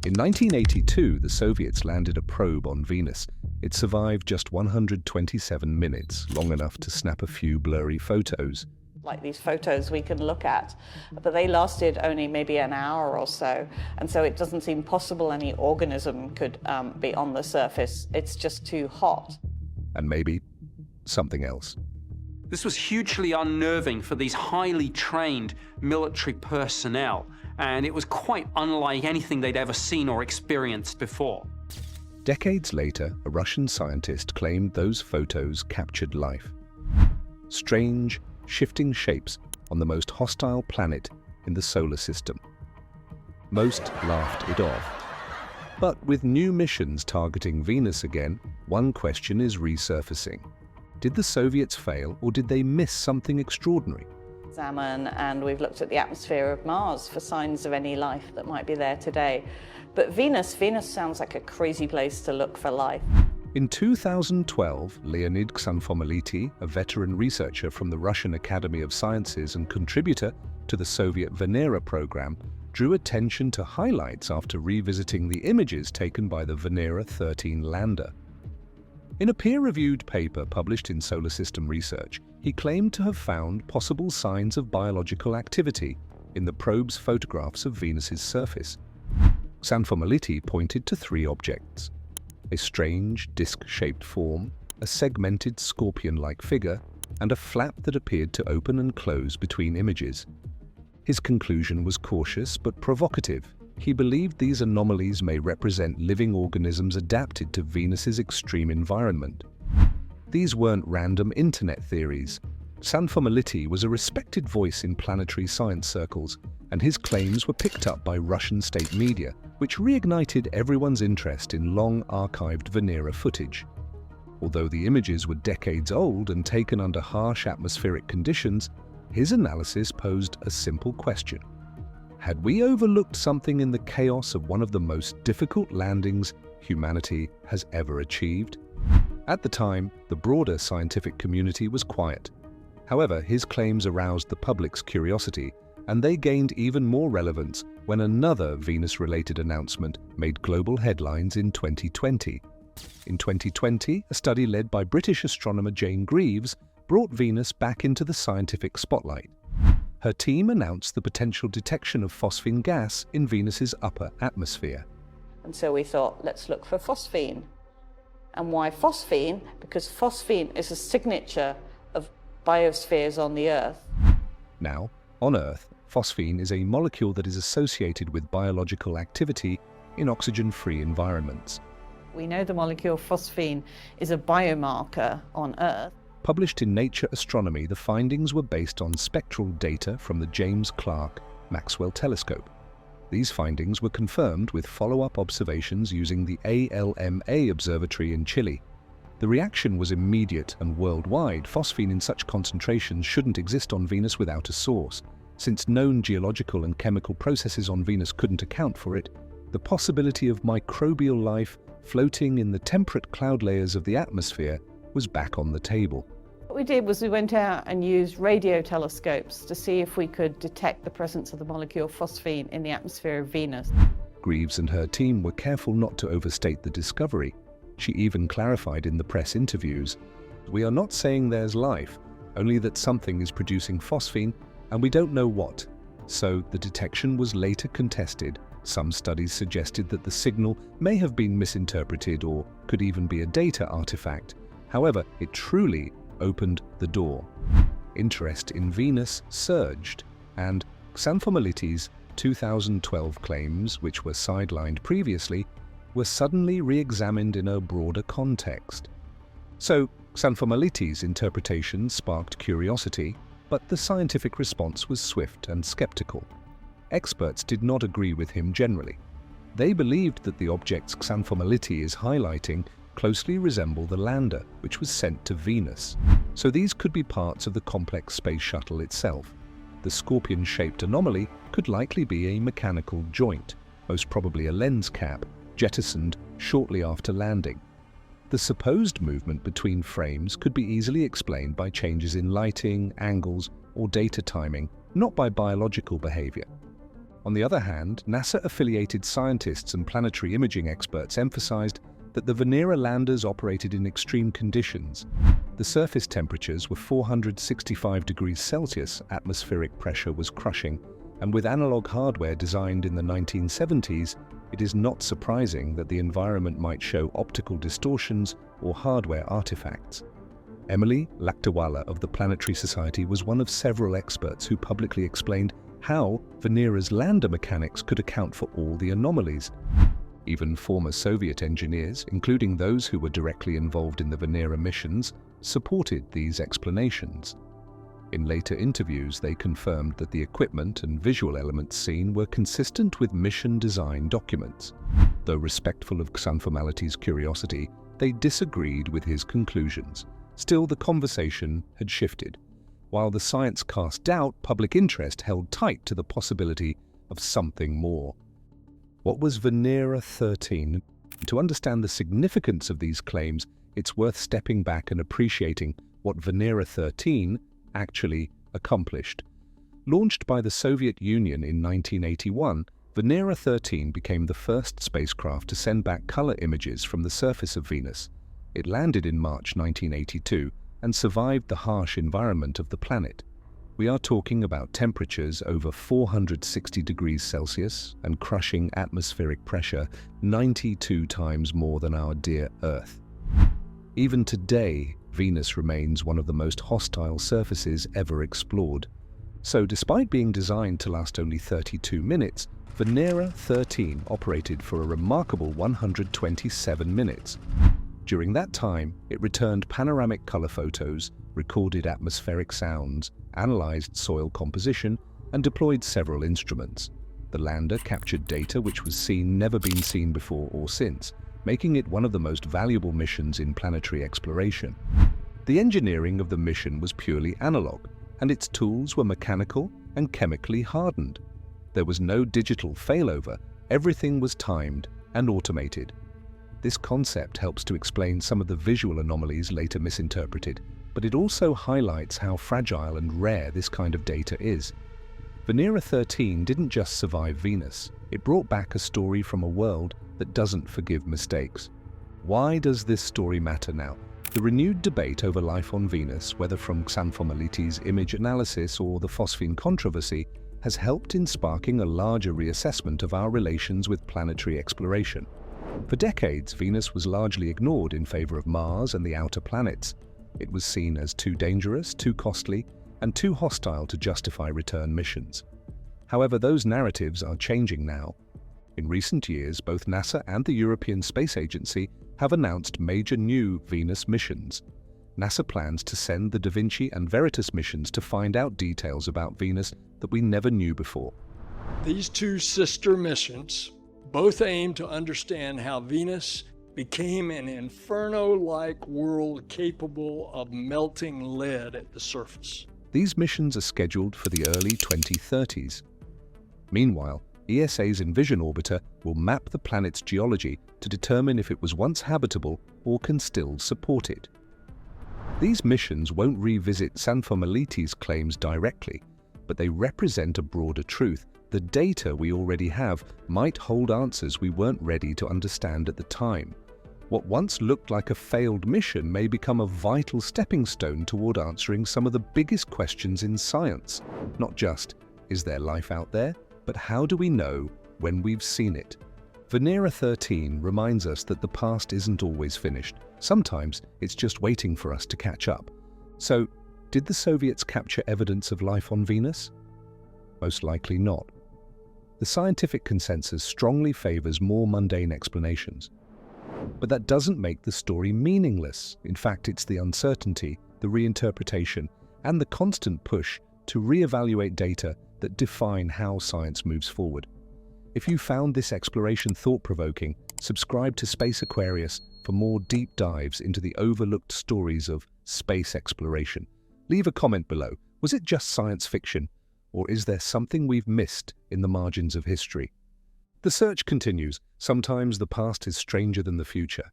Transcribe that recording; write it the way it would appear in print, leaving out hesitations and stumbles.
In 1982, the Soviets landed a probe on Venus. It survived just 127 minutes, long enough to snap a few blurry photos. Like these photos we can look at, but they lasted only maybe an hour or so, and so it doesn't seem possible any organism could be on the surface. It's just too hot. And maybe something else. This was hugely unnerving for these highly trained military personnel, and it was quite unlike anything they'd ever seen or experienced before. Decades later, a Russian scientist claimed those photos captured life. Strange, shifting shapes on the most hostile planet in the solar system. Most laughed it off. But with new missions targeting Venus again, one question is resurfacing. Did the Soviets fail, or did they miss something extraordinary? Examine, and we've looked at the atmosphere of Mars for signs of any life that might be there today. But Venus sounds like a crazy place to look for life. In 2012, Leonid Xanfomality, a veteran researcher from the Russian Academy of Sciences and contributor to the Soviet Venera program, drew attention to highlights after revisiting the images taken by the Venera 13 lander. In a peer-reviewed paper published in Solar System Research, he claimed to have found possible signs of biological activity in the probe's photographs of Venus's surface. Xanfomality pointed to three objects: a strange disc-shaped form, a segmented scorpion-like figure, and a flap that appeared to open and close between images. His conclusion was cautious but provocative. He believed these anomalies may represent living organisms adapted to Venus's extreme environment. These weren't random internet theories. Xanfomality was a respected voice in planetary science circles, and his claims were picked up by Russian state media, which reignited everyone's interest in long-archived Venera footage. Although the images were decades old and taken under harsh atmospheric conditions, his analysis posed a simple question. Had we overlooked something in the chaos of one of the most difficult landings humanity has ever achieved? At the time, the broader scientific community was quiet. However, his claims aroused the public's curiosity, and they gained even more relevance when another Venus-related announcement made global headlines in 2020. In 2020, a study led by British astronomer Jane Greaves brought Venus back into the scientific spotlight. Her team announced the potential detection of phosphine gas in Venus's upper atmosphere. And so we thought, let's look for phosphine. And why phosphine? Because phosphine is a signature of biospheres on the Earth. Now, on Earth, phosphine is a molecule that is associated with biological activity in oxygen-free environments. We know the molecule phosphine is a biomarker on Earth. Published in Nature Astronomy, the findings were based on spectral data from the James Clerk Maxwell Telescope. These findings were confirmed with follow-up observations using the ALMA Observatory in Chile. The reaction was immediate and worldwide. Phosphine in such concentrations shouldn't exist on Venus without a source. Since known geological and chemical processes on Venus couldn't account for it, the possibility of microbial life floating in the temperate cloud layers of the atmosphere was back on the table. What we did was we went out and used radio telescopes to see if we could detect the presence of the molecule phosphine in the atmosphere of Venus. Greaves and her team were careful not to overstate the discovery. She even clarified in the press interviews, "We are not saying there's life, only that something is producing phosphine, and we don't know what." So the detection was later contested. Some studies suggested that the signal may have been misinterpreted or could even be a data artifact. However, it truly opened the door. Interest in Venus surged, and Xanfomality's 2012 claims, which were sidelined previously, were suddenly re-examined in a broader context. So, Xanfomality's interpretation sparked curiosity, but the scientific response was swift and skeptical. Experts did not agree with him generally. They believed that the objects Xanfomality is highlighting closely resemble the lander, which was sent to Venus. So these could be parts of the complex space shuttle itself. The scorpion-shaped anomaly could likely be a mechanical joint, most probably a lens cap, jettisoned shortly after landing. The supposed movement between frames could be easily explained by changes in lighting, angles, or data timing, not by biological behavior. On the other hand, NASA-affiliated scientists and planetary imaging experts emphasized that the Venera landers operated in extreme conditions. The surface temperatures were 465 degrees Celsius, atmospheric pressure was crushing, and with analog hardware designed in the 1970s, it is not surprising that the environment might show optical distortions or hardware artifacts. Emily Lakdawala of the Planetary Society was one of several experts who publicly explained how Venera's lander mechanics could account for all the anomalies. Even former Soviet engineers, including those who were directly involved in the Venera missions, supported these explanations. In later interviews, they confirmed that the equipment and visual elements seen were consistent with mission design documents. Though respectful of Xanthomality's curiosity, they disagreed with his conclusions. Still, the conversation had shifted. While the science cast doubt, public interest held tight to the possibility of something more. What was Venera 13? To understand the significance of these claims, it's worth stepping back and appreciating what Venera 13 actually accomplished. Launched by the Soviet Union in 1981, Venera 13 became the first spacecraft to send back color images from the surface of Venus. It landed in March 1982 and survived the harsh environment of the planet. We are talking about temperatures over 460 degrees Celsius and crushing atmospheric pressure 92 times more than our dear Earth. Even today, Venus remains one of the most hostile surfaces ever explored. So despite being designed to last only 32 minutes, Venera 13 operated for a remarkable 127 minutes. During that time, it returned panoramic color photos, recorded atmospheric sounds, analyzed soil composition, and deployed several instruments. The lander captured data which was never been seen before or since, making it one of the most valuable missions in planetary exploration. The engineering of the mission was purely analog, and its tools were mechanical and chemically hardened. There was no digital failover, everything was timed and automated. This concept helps to explain some of the visual anomalies later misinterpreted, but it also highlights how fragile and rare this kind of data is. Venera 13 didn't just survive Venus, it brought back a story from a world that doesn't forgive mistakes. Why does this story matter now? The renewed debate over life on Venus, whether from Xanthomality's image analysis or the Phosphine controversy, has helped in sparking a larger reassessment of our relations with planetary exploration. For decades, Venus was largely ignored in favor of Mars and the outer planets. It was seen as too dangerous, too costly, and too hostile to justify return missions. However, those narratives are changing now. In recent years, both NASA and the European Space Agency have announced major new Venus missions. NASA plans to send the Da Vinci and Veritas missions to find out details about Venus that we never knew before. These two sister missions both aim to understand how Venus became an inferno-like world capable of melting lead at the surface. These missions are scheduled for the early 2030s. Meanwhile, ESA's Envision orbiter will map the planet's geology to determine if it was once habitable or can still support it. These missions won't revisit Xanthomality's claims directly, but they represent a broader truth. The data we already have might hold answers we weren't ready to understand at the time. What once looked like a failed mission may become a vital stepping stone toward answering some of the biggest questions in science. Not just, is there life out there, but how do we know when we've seen it? Venera 13 reminds us that the past isn't always finished. Sometimes it's just waiting for us to catch up. So, did the Soviets capture evidence of life on Venus? Most likely not. The scientific consensus strongly favors more mundane explanations. But that doesn't make the story meaningless. In fact, it's the uncertainty, the reinterpretation, and the constant push to reevaluate data that define how science moves forward. If you found this exploration thought-provoking, subscribe to Space Aquarius for more deep dives into the overlooked stories of space exploration. Leave a comment below. Was it just science fiction? Or is there something we've missed in the margins of history? The search continues. Sometimes the past is stranger than the future.